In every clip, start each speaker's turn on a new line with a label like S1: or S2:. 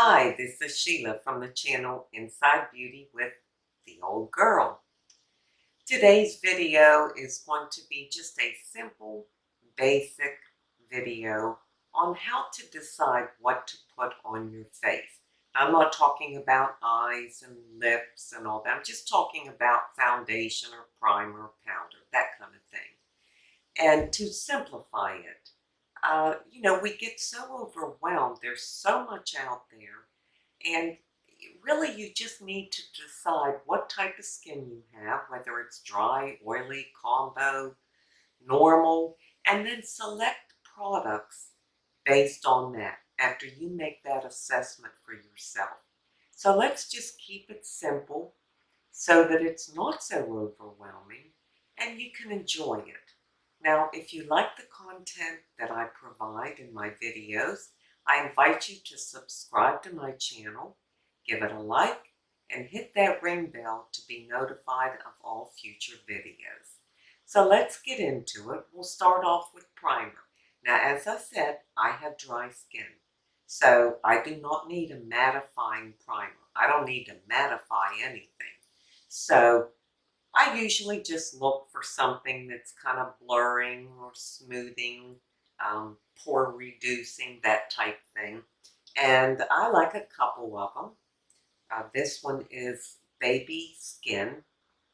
S1: Hi, this is Sheila from the channel Inside Beauty with the Old Girl. Today's video is going to be just a simple, basic video on how to decide what to put on your face. I'm not talking about eyes and lips and all that. I'm just talking about foundation or primer, powder, that kind of thing. And to simplify it, we get so overwhelmed. There's so much out there. And really, you just need to decide what type of skin you have, whether it's dry, oily, combo, normal, and then select products based on that after you make that assessment for yourself. So let's just keep it simple so that it's not so overwhelming and you can enjoy it. Now, if you like the content that I provide in my videos, I invite you to subscribe to my channel, give it a like, and hit that ring bell to be notified of all future videos. So let's get into it. We'll start off with primer. Now, as I said, I have dry skin, so I do not need a mattifying primer. I don't need to mattify anything. So I usually just look for something that's kind of blurring or smoothing, pore reducing, that type thing. And I like a couple of them. This one is Baby Skin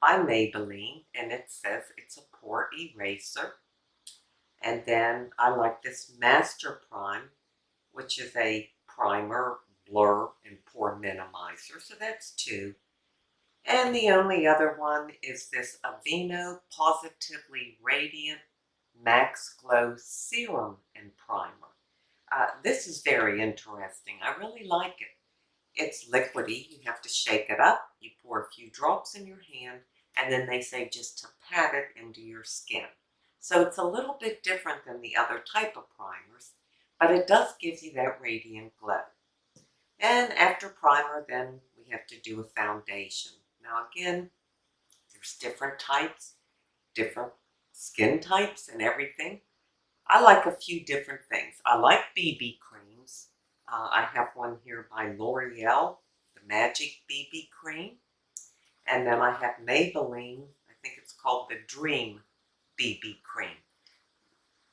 S1: by Maybelline, and it says it's a pore eraser. And then I like this Master Prime, which is a primer, blur, and pore minimizer. So that's two. And the only other one is this Aveeno Positively Radiant Max Glow Serum and Primer. This is very interesting. I really like it. It's liquidy. You have to shake it up. You pour a few drops in your hand, and then they say just to pat it into your skin. So it's a little bit different than the other type of primers, but it does give you that radiant glow. And after primer, then we have to do a foundation. Now again, there's different types, different skin types and everything. I like a few different things. I like BB creams. I have one here by L'Oreal, the Magic BB Cream. And then I have Maybelline, I think it's called the Dream BB Cream.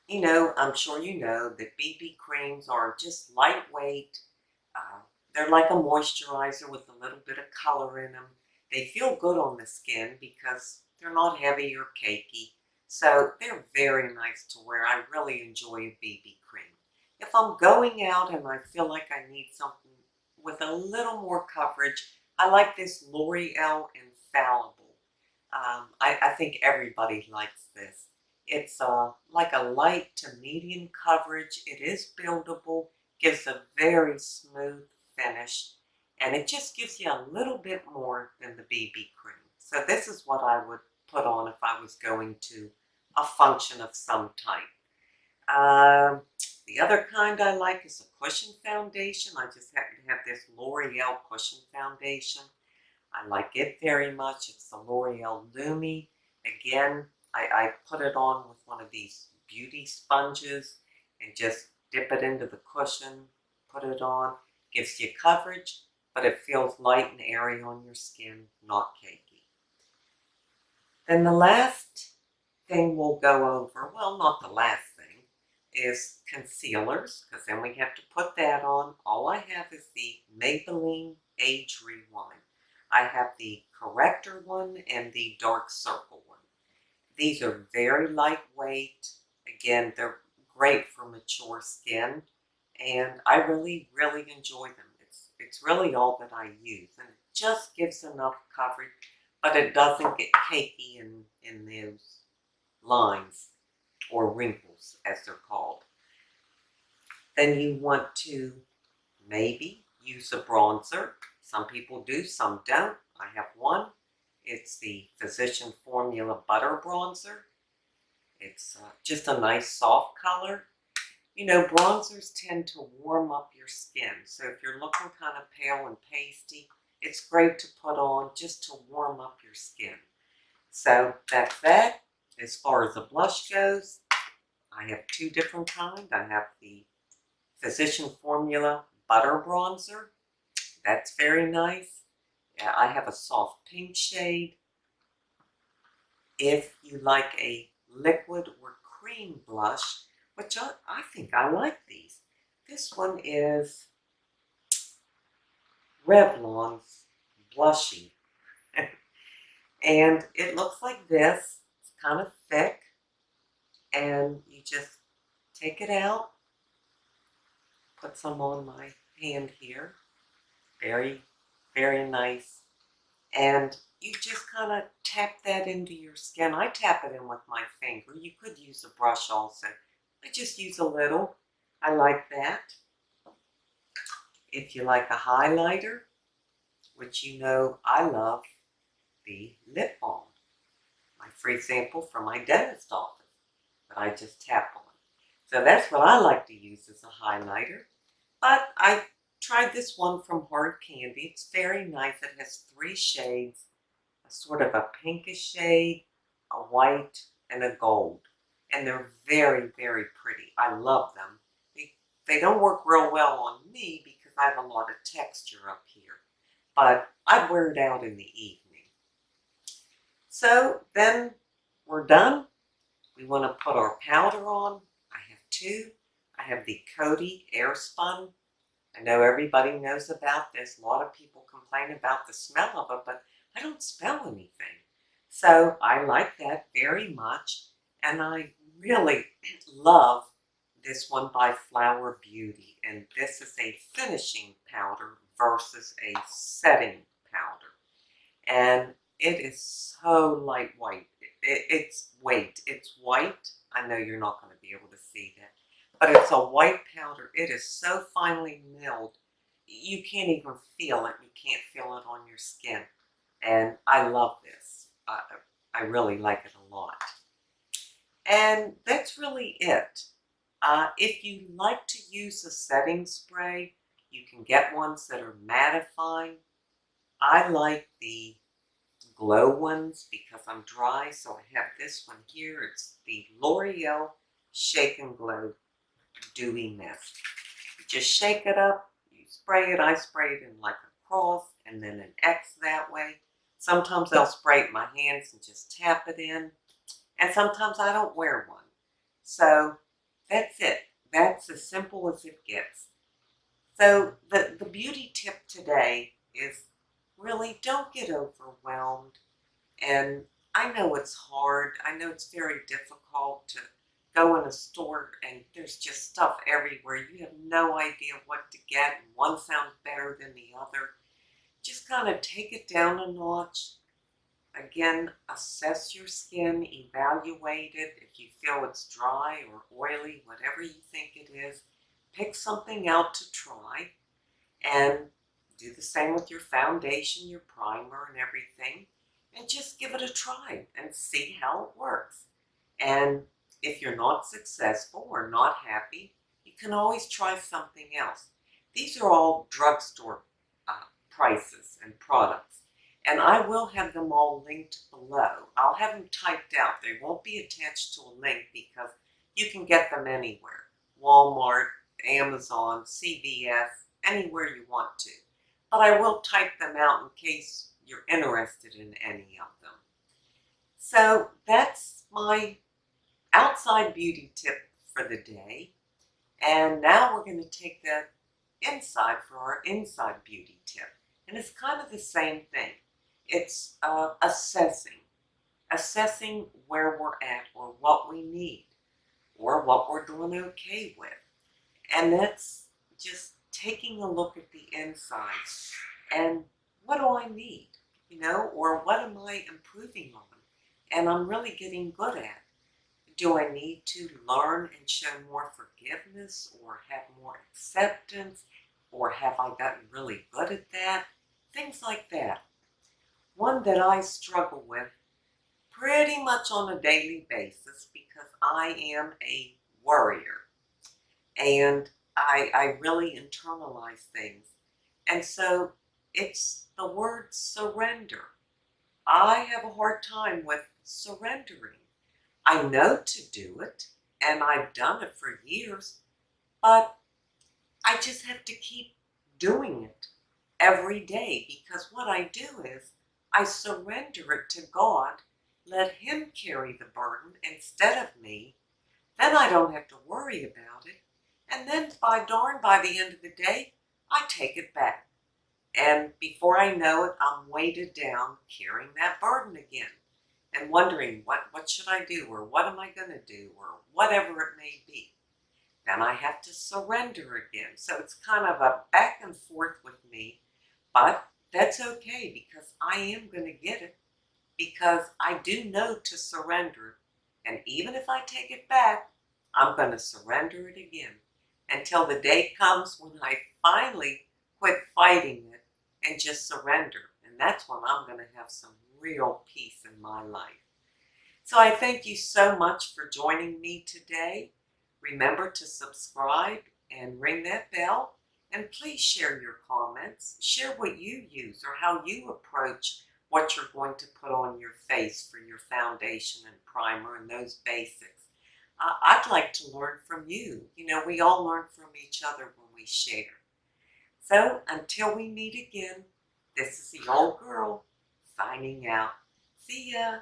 S1: You know, I'm sure you know that BB creams are just lightweight. They're like a moisturizer with a little bit of color in them. They feel good on the skin because they're not heavy or cakey. So they're very nice to wear. I really enjoy a BB cream. If I'm going out and I feel like I need something with a little more coverage, I like this L'Oreal Infallible. I think everybody likes this. It's like a light to medium coverage. It is buildable, gives a very smooth finish, and it just gives you a little bit more than the BB cream. So this is what I would put on if I was going to a function of some type. The other kind I like is a cushion foundation. I just happen to have this L'Oreal cushion foundation. I like it very much. It's the L'Oreal Lumi. Again, I put it on with one of these beauty sponges and just dip it into the cushion, put it on. Gives you coverage, but it feels light and airy on your skin, not cakey. Then the last thing we'll go over, well, not the last thing, is concealers, because then we have to put that on. All I have is the Maybelline Age Rewind. I have the corrector one and the dark circle one. These are very lightweight. Again, they're great for mature skin, and I really, really enjoy them. It's really all that I use, and it just gives enough coverage, but it doesn't get cakey in those lines or wrinkles, as they're called. Then you want to maybe use a bronzer. Some people do, some don't. I have one. It's the Physician Formula Butter Bronzer. It's just a nice soft color. You know, bronzers tend to warm up your skin. So if you're looking kind of pale and pasty, it's great to put on just to warm up your skin. So that's that. As far as the blush goes, I have two different kinds. I have the Physician Formula Butter Bronzer, That's very nice. Yeah, I have a soft pink shade. If you like a liquid or cream blush, which I think I like these. This one is Revlon's Blushy. And it looks like this. It's kind of thick. And you just take it out, put some on my hand here. Very, very nice. And you just kind of tap that into your skin. I tap it in with my finger. You could use a brush also. I just use a little. I like that. If you like a highlighter, which you know I love, the lip balm. My free sample from my dentist office that I just tap on. So that's what I like to use as a highlighter. But I tried this one from Hard Candy. It's very nice. It has 3 shades, a sort of a pinkish shade, a white, and a gold. And they're very, very pretty. I love them. They don't work real well on me because I have a lot of texture up here. But I wear it out in the evening. So then we're done. We want to put our powder on. I have 2. I have the Coty Airspun. I know everybody knows about this. A lot of people complain about the smell of it, but I don't smell anything. So I like that very much. And I really love this one by Flower Beauty. And this is a finishing powder versus a setting powder. And it is so lightweight. It's white. I know you're not going to be able to see that. But it's a white powder. It is so finely milled, you can't even feel it. You can't feel it on your skin. And I love this. I really like it a lot. And that's really it. If you like to use a setting spray, you can get ones that are mattifying. I like the glow ones because I'm dry, so I have this one here. It's the L'Oreal Shake and Glow Dewy Mist. You just shake it up, you spray it. I spray it in like a cross and then an X that way. Sometimes I'll spray it in my hands and just tap it in. And sometimes I don't wear one. So that's it. That's as simple as it gets. So the beauty tip today is really don't get overwhelmed. And I know it's hard. I know it's very difficult to go in a store and there's just stuff everywhere. You have no idea what to get, and one sounds better than the other. Just kind of take it down a notch. Again, assess your skin, evaluate it. If you feel it's dry or oily, whatever you think it is, pick something out to try and do the same with your foundation, your primer, and everything. And just give it a try and see how it works. And if you're not successful or not happy, you can always try something else. These are all drugstore prices and products. And I will have them all linked below. I'll have them typed out. They won't be attached to a link because you can get them anywhere. Walmart, Amazon, CVS, anywhere you want to. But I will type them out in case you're interested in any of them. So that's my outside beauty tip for the day. And now we're going to take the inside for our inside beauty tip. And it's kind of the same thing. It's assessing where we're at or what we need or what we're doing okay with. And that's just taking a look at the inside and what do I need, or what am I improving on? And I'm really getting good at. Do I need to learn and show more forgiveness or have more acceptance? Or have I gotten really good at that? Things like that. One that I struggle with pretty much on a daily basis because I am a worrier. And I really internalize things. And so it's the word surrender. I have a hard time with surrendering. I know to do it, and I've done it for years, but I just have to keep doing it. every day, because what I do is I surrender it to God, let Him carry the burden instead of me. Then I don't have to worry about it. And then by the end of the day, I take it back. And before I know it, I'm weighted down carrying that burden again and wondering what should I do, or what am I going to do, or whatever it may be. Then I have to surrender again. So it's kind of a back and forth with me, but that's okay because I am going to get it, because I do know to surrender. And even if I take it back, I'm going to surrender it again until the day comes when I finally quit fighting it and just surrender. And that's when I'm going to have some real peace in my life. So I thank you so much for joining me today. Remember to subscribe and ring that bell. And please share your comments. Share what you use or how you approach what you're going to put on your face for your foundation and primer and those basics. I'd like to learn from you. You know, we all learn from each other when we share. So until we meet again, this is the old girl signing out. See ya.